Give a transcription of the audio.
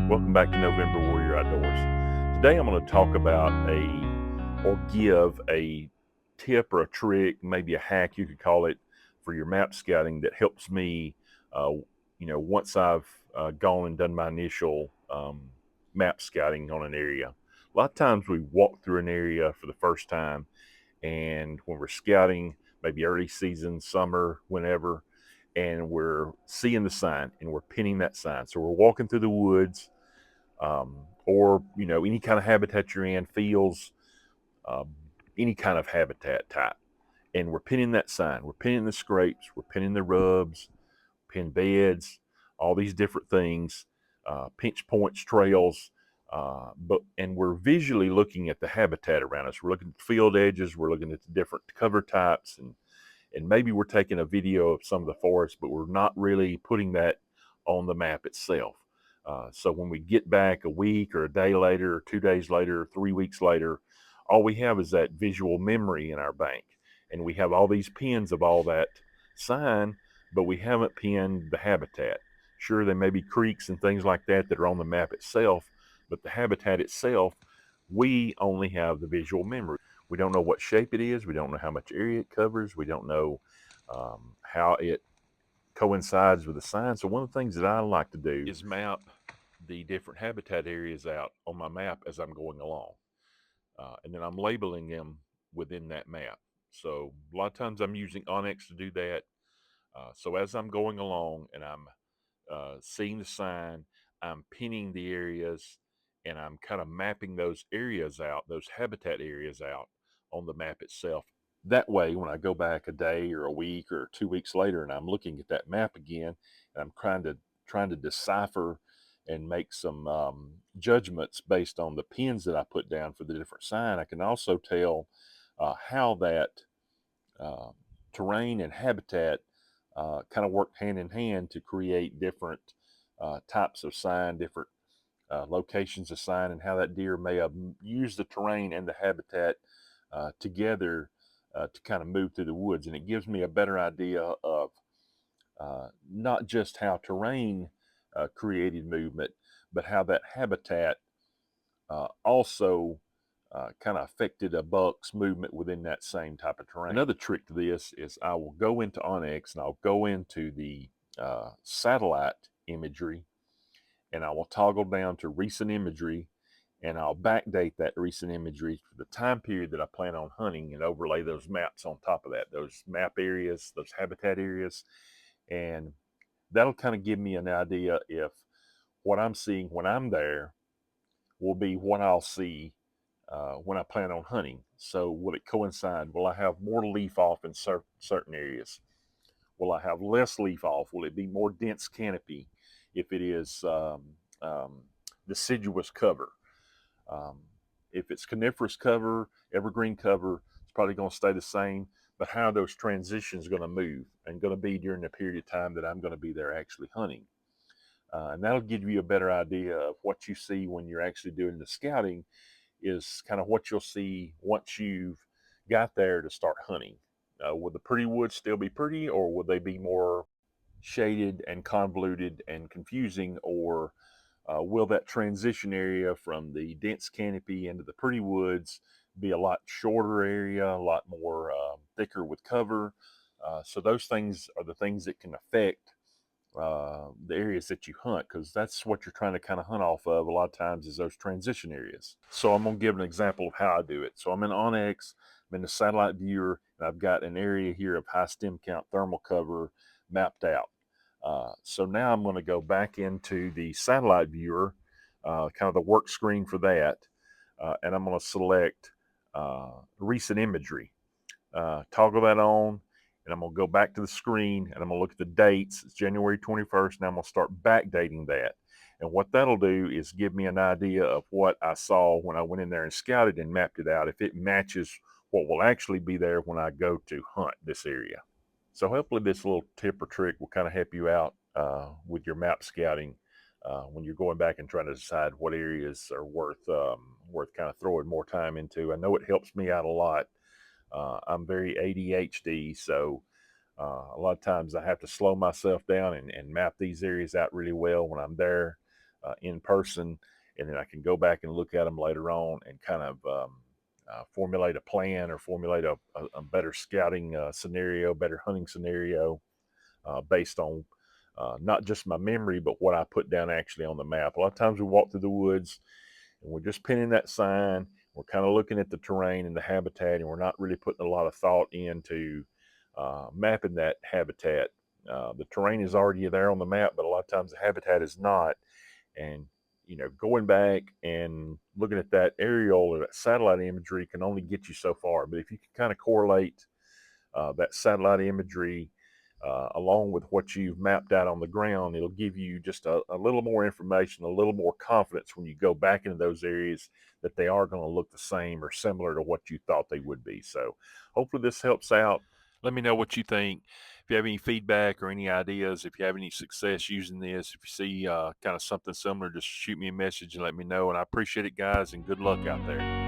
Welcome back to November Warrior Outdoors. Today I'm going to talk about or give a tip or a trick, maybe a hack you could call it, for your map scouting that helps me, uh, once I've gone and done my initial map scouting on an area. A lot of times we walk through an area for the first time, and when we're scouting, maybe early season, summer, whenever, and we're seeing the sign and we're pinning that sign. So we're walking through the woods, or any kind of habitat you're in, fields, um, any kind of habitat type, and we're pinning that sign. We're pinning the scrapes, we're pinning the rubs, pin beds, all these different things, pinch points, trails, and we're visually looking at the habitat around us. We're looking at the field edges, we're looking at the different cover types, and maybe we're taking a video of some of the forest, but we're not really putting that on the map itself. So when we get back a week or a day later, or 2 days later, or 3 weeks later, all we have is that visual memory in our bank. And we have all these pins of all that sign, but we haven't pinned the habitat. Sure, there may be creeks and things like that that are on the map itself, but the habitat itself, we only have the visual memory. We don't know what shape it is. We don't know how much area it covers. We don't know how it coincides with the sign. So one of the things that I like to do is map the different habitat areas out on my map as I'm going along. And then I'm labeling them within that map. So a lot of times I'm using Onyx to do that. So as I'm going along and I'm seeing the sign, I'm pinning the areas, and I'm kind of mapping those areas out, those habitat areas out on the map itself. That way, when I go back a day or a week or 2 weeks later, and I'm looking at that map again, and I'm trying to decipher and make some judgments based on the pins that I put down for the different sign, I can also tell how that uh, terrain and habitat kind of work hand in hand to create different types of sign, different locations of sign, and how that deer may have used the terrain and the habitat together to kind of move through the woods. And it gives me a better idea of not just how terrain created movement, but how that habitat also kind of affected a buck's movement within that same type of terrain. Another trick to this is I will go into Onyx and I'll go into the satellite imagery, and I will toggle down to recent imagery, and I'll backdate that recent imagery for the time period that I plan on hunting and overlay those maps on top of that, those map areas, those habitat areas. And that'll kind of give me an idea if what I'm seeing when I'm there will be what I'll see when I plan on hunting. So will it coincide? Will I have more leaf off in certain areas? Will I have less leaf off? Will it be more dense canopy if it is deciduous cover? Um, if it's coniferous cover, evergreen cover, it's probably going to stay the same. But how are those transitions going to move and going to be during the period of time that I'm going to be there actually hunting? And that'll give you a better idea of what you see when you're actually doing the scouting, is kind of what you'll see once you've got there to start hunting. Will the pretty woods still be pretty, or will they be more shaded and convoluted and confusing, or will that transition area from the dense canopy into the pretty woods be a lot shorter area, a lot more thicker with cover? So those things are the things that can affect the areas that you hunt, because that's what you're trying to kind of hunt off of a lot of times, is those transition areas. So I'm going to give an example of how I do it. So I'm in Onyx, I'm in the satellite viewer, and I've got an area here of high stem count thermal cover mapped out. So now I'm going to go back into the satellite viewer, kind of the work screen for that, and I'm going to select recent imagery, toggle that on, and I'm going to go back to the screen and I'm going to look at the dates. It's January 21st. Now I'm going to start backdating that. And what that'll do is give me an idea of what I saw when I went in there and scouted and mapped it out, if it matches what will actually be there when I go to hunt this area. So hopefully this little tip or trick will kind of help you out with your map scouting when you're going back and trying to decide what areas are worth kind of throwing more time into. I know it helps me out a lot. I'm very ADHD, so a lot of times I have to slow myself down and map these areas out really well when I'm there. in person, and then I can go back and look at them later on and kind of formulate a plan or formulate a better scouting scenario, better hunting scenario based on not just my memory, but what I put down actually on the map. A lot of times we walk through the woods and we're just pinning that sign. We're kind of looking at the terrain and the habitat, and we're not really putting a lot of thought into mapping that habitat. The terrain is already there on the map, but a lot of times the habitat is not. And going back and looking at that aerial or that satellite imagery can only get you so far. But if you can kind of correlate that satellite imagery along with what you've mapped out on the ground, it'll give you just a little more information, a little more confidence when you go back into those areas that they are going to look the same or similar to what you thought they would be. So hopefully this helps out. Let me know what you think. If you have any feedback or any ideas, if you have any success using this, if you see kind of something similar, just shoot me a message and let me know. And I appreciate it, guys, and good luck out there.